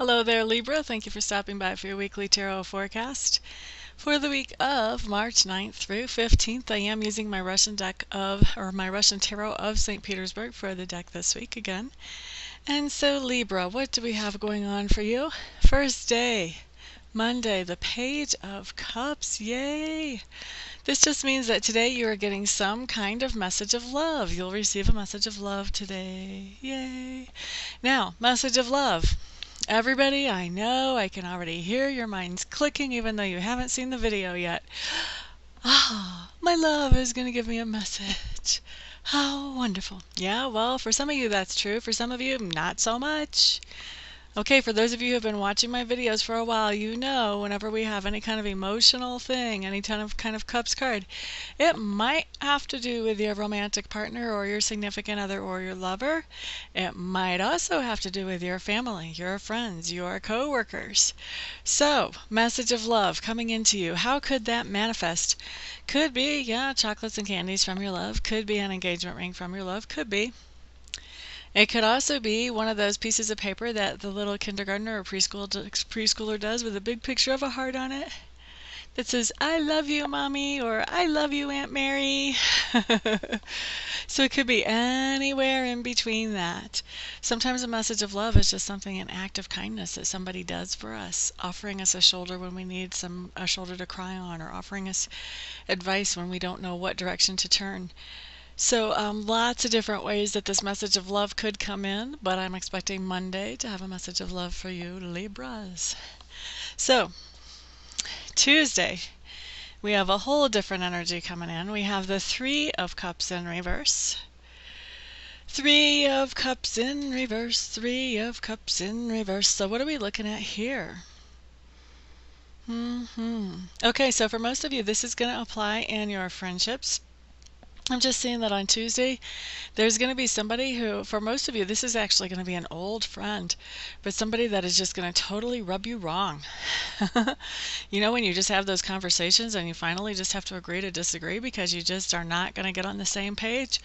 Hello there, Libra. Thank you for stopping by for your weekly tarot forecast. For the week of March 9th through 15th, I am using my Russian tarot of St. Petersburg for the deck this week again. And so, Libra, what do we have going on for you? First day, Monday, the Page of Cups. Yay! This just means that today you are getting some kind of message of love. You'll receive a message of love today. Yay! Now, message of love. Everybody, I know, I can already hear your minds clicking even though you haven't seen the video yet. Ah, my love is going to give me a message. How wonderful. Yeah, well, for some of you that's true. For some of you, not so much. Okay, for those of you who have been watching my videos for a while, you know whenever we have any kind of emotional thing, any kind of cups card, it might have to do with your romantic partner or your significant other or your lover. It might also have to do with your family, your friends, your co-workers. So, message of love coming into you. How could that manifest? Could be, yeah, chocolates and candies from your love. Could be an engagement ring from your love. Could be. It could also be one of those pieces of paper that the little kindergartner or preschooler does with a big picture of a heart on it that says, I love you, Mommy, or I love you, Aunt Mary. So it could be anywhere in between that. Sometimes a message of love is just something, an act of kindness that somebody does for us, offering us a shoulder when we need a shoulder to cry on, or offering us advice when we don't know what direction to turn. So lots of different ways that this message of love could come in, but I'm expecting Monday to have a message of love for you, Libras. So, Tuesday, we have a whole different energy coming in. We have the Three of Cups in reverse. Three of Cups in reverse, Three of Cups in reverse. So what are we looking at here? Okay, so for most of you, this is going to apply in your friendships. I'm just seeing that on Tuesday, there's going to be somebody who, for most of you, this is actually going to be an old friend, but somebody that is just going to totally rub you wrong. You know, when you just have those conversations and you finally just have to agree to disagree because you just are not going to get on the same page.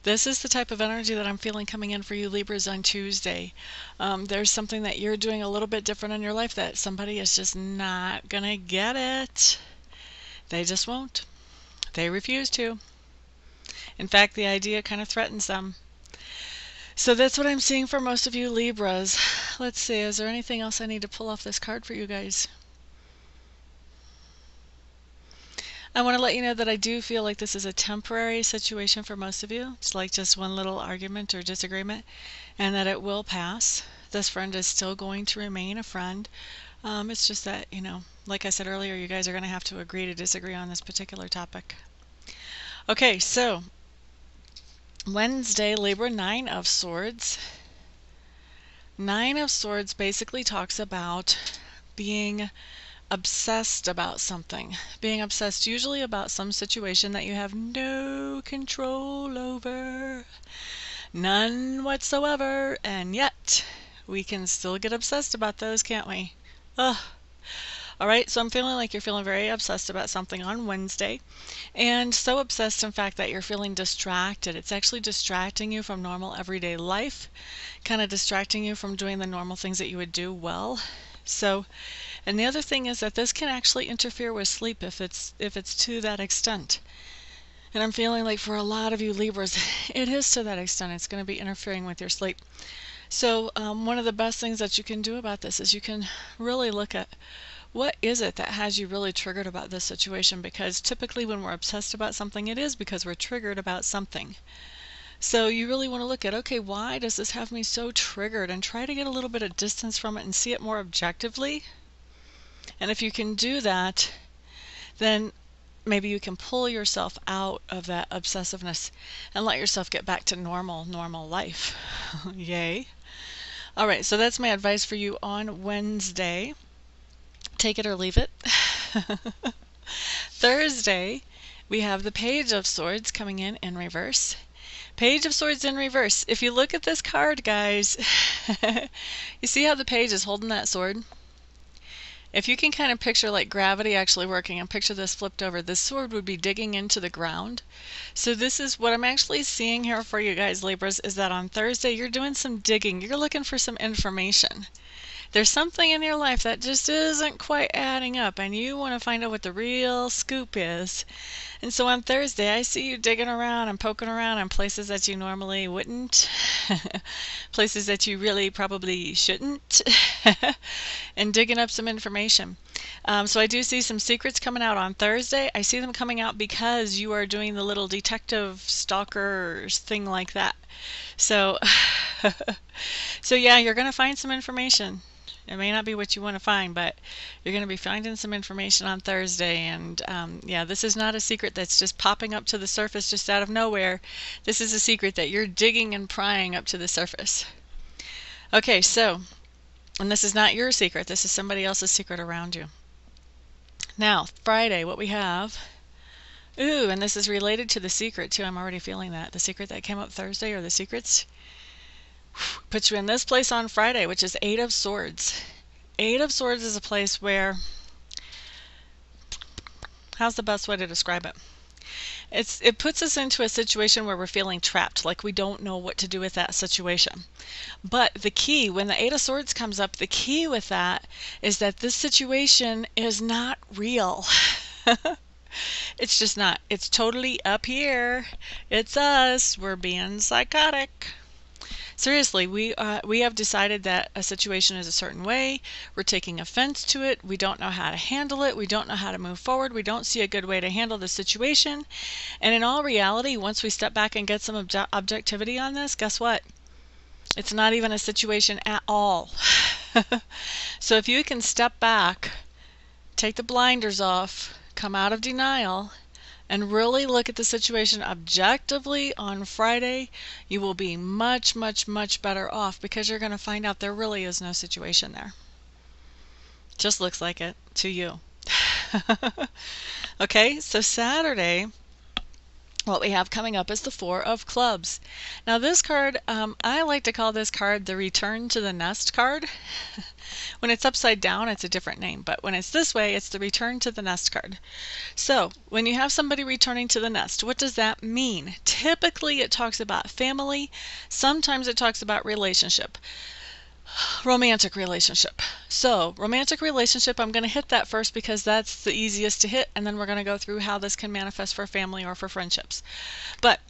This is the type of energy that I'm feeling coming in for you Libras on Tuesday. There's something that you're doing a little bit different in your life that somebody is just not going to get it. They just won't. They refuse to. In fact, the idea kind of threatens them. So that's what I'm seeing for most of you Libras. Let's see, is there anything else I need to pull off this card for you guys? I want to let you know that I do feel like this is a temporary situation for most of you. It's like just one little argument or disagreement, and that it will pass. This friend is still going to remain a friend. It's just that, you know, like I said earlier, you guys are going to have to agree to disagree on this particular topic. Okay, so Wednesday, Libra, Nine of Swords. Nine of Swords basically talks about being obsessed about something. Being obsessed usually about some situation that you have no control over. None whatsoever. And yet, we can still get obsessed about those, can't we? Ugh. Alright, so I'm feeling like you're feeling very obsessed about something on Wednesday, and so obsessed in fact that you're feeling distracted. It's actually distracting you from normal everyday life, kind of distracting you from doing the normal things that you would do well. So, and the other thing is that this can actually interfere with sleep if it's to that extent. And I'm feeling like for a lot of you Libras, it is to that extent. It's going to be interfering with your sleep. So one of the best things that you can do about this is you can really look at what is it that has you really triggered about this situation, because typically when we're obsessed about something, it is because we're triggered about something. So you really want to look at, okay, why does this have me so triggered, and try to get a little bit of distance from it and see it more objectively. And if you can do that, then maybe you can pull yourself out of that obsessiveness and let yourself get back to normal life. Yay. All right, so that's my advice for you on Wednesday. Take it or leave it. Thursday, we have the Page of Swords coming in reverse. Page of Swords in reverse. If you look at this card, guys, you see how the page is holding that sword? If you can kind of picture like gravity actually working and picture this flipped over, this sword would be digging into the ground. So this is what I'm actually seeing here for you guys, Libras, is that on Thursday you're doing some digging. You're looking for some information. There's something in your life that just isn't quite adding up, and you want to find out what the real scoop is. And so on Thursday, I see you digging around and poking around in places that you normally wouldn't, places that you really probably shouldn't, and digging up some information. So I do see some secrets coming out on Thursday. I see them coming out because you are doing the little detective stalker thing like that. So, so yeah, you're going to find some information. It may not be what you want to find, but you're going to be finding some information on Thursday. And yeah, this is not a secret that's just popping up to the surface just out of nowhere. This is a secret that you're digging and prying up to the surface. Okay, so, and this is not your secret. This is somebody else's secret around you. Now, Friday, what we have, ooh, and this is related to the secret too. I'm already feeling that. The secret that came up Thursday, or the secrets, puts you in this place on Friday, which is Eight of Swords. Eight of Swords is a place where, how's the best way to describe it? It puts us into a situation where we're feeling trapped, like we don't know what to do with that situation. But the key, when the Eight of Swords comes up, the key with that is that this situation is not real. It's just not. It's totally up here. It's us. We're being psychotic. Seriously, we have decided that a situation is a certain way. We're taking offense to it. We don't know how to handle it. We don't know how to move forward. We don't see a good way to handle the situation. And in all reality, once we step back and get some objectivity on this, guess what? It's not even a situation at all. So if you can step back, take the blinders off, come out of denial, and really look at the situation objectively on Friday, you will be much, much, much better off, because you're going to find out there really is no situation there. Just looks like it to you. Okay, so Saturday, what we have coming up is the Four of Clubs. Now this card, I like to call this card the Return to the Nest card. When it's upside down, it's a different name, but when it's this way, it's the Return to the Nest card. So when you have somebody returning to the nest, what does that mean? Typically it talks about family. Sometimes it talks about relationship. Romantic relationship. So romantic relationship, I'm going to hit that first because that's the easiest to hit, and then we're going to go through how this can manifest for family or for friendships. But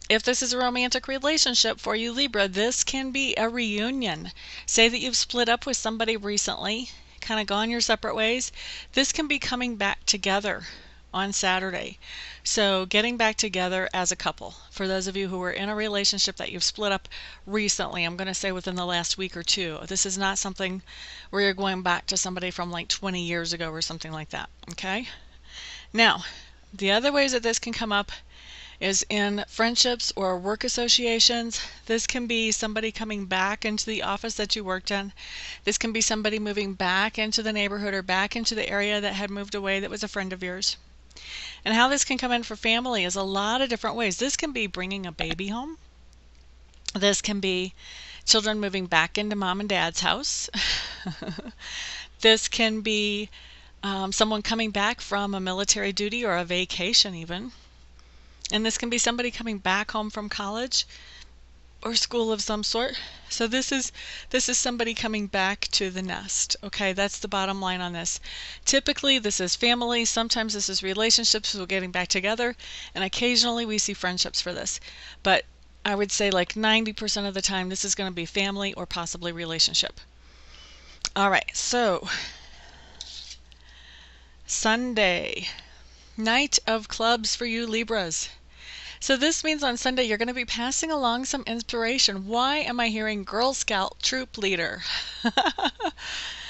if this is a romantic relationship for you, Libra, this can be a reunion. Say that you've split up with somebody recently, kind of gone your separate ways. This can be coming back together on Saturday. So getting back together as a couple. For those of you who were in a relationship that you've split up recently, I'm going to say within the last week or two. This is not something where you're going back to somebody from like 20 years ago or something like that. Okay? Now, the other ways that this can come up is in friendships or work associations. This can be somebody coming back into the office that you worked in. This can be somebody moving back into the neighborhood or back into the area that had moved away that was a friend of yours. And how this can come in for family is a lot of different ways. This can be bringing a baby home. This can be children moving back into mom and dad's house. This can be someone coming back from a military duty or a vacation even. And this can be somebody coming back home from college or school of some sort. So this is somebody coming back to the nest. Okay, that's the bottom line on this. Typically this is family, sometimes this is relationships, so getting back together, and occasionally we see friendships for this. But I would say like 90% of the time this is going to be family or possibly relationship. All right, so Sunday, Knight of Clubs for you Libras. So this means on Sunday you're going to be passing along some inspiration. Why am I hearing Girl Scout troop leader?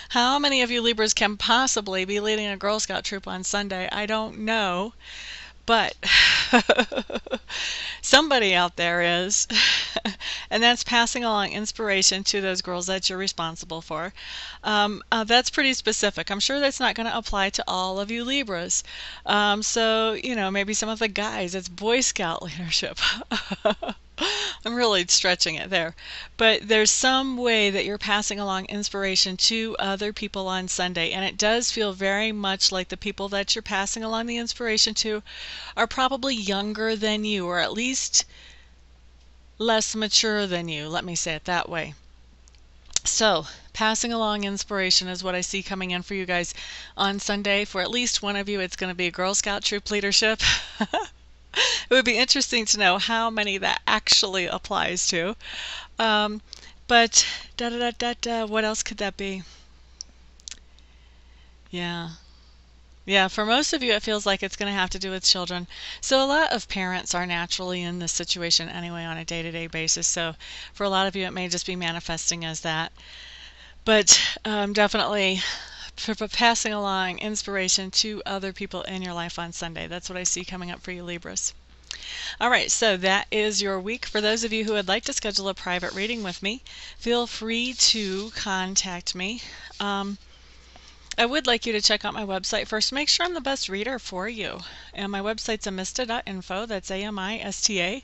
How many of you Libras can possibly be leading a Girl Scout troop on Sunday? I don't know, but somebody out there is. And that's passing along inspiration to those girls that you're responsible for. That's pretty specific. I'm sure that's not going to apply to all of you Libras. So, you know, maybe some of the guys, it's Boy Scout leadership. I'm really stretching it there. But there's some way that you're passing along inspiration to other people on Sunday. And it does feel very much like the people that you're passing along the inspiration to are probably younger than you, or at least less mature than you. Let me say it that way. So, passing along inspiration is what I see coming in for you guys on Sunday. For at least one of you, it's going to be Girl Scout troop leadership. It would be interesting to know how many that actually applies to. But what else could that be? Yeah. Yeah, for most of you, it feels like it's going to have to do with children. So a lot of parents are naturally in this situation anyway on a day-to-day basis. So for a lot of you, it may just be manifesting as that. But definitely passing along inspiration to other people in your life on Sunday. That's what I see coming up for you, Libras. All right, so that is your week. For those of you who would like to schedule a private reading with me, feel free to contact me. I would like you to check out my website first. Make sure I'm the best reader for you. And my website's amista.info. That's amista.info.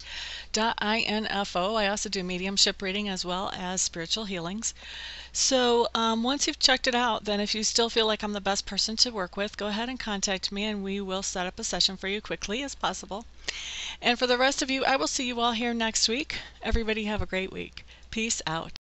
I also do mediumship reading as well as spiritual healings. So once you've checked it out, then if you still feel like I'm the best person to work with, go ahead and contact me and we will set up a session for you quickly as possible. And for the rest of you, I will see you all here next week. Everybody have a great week. Peace out.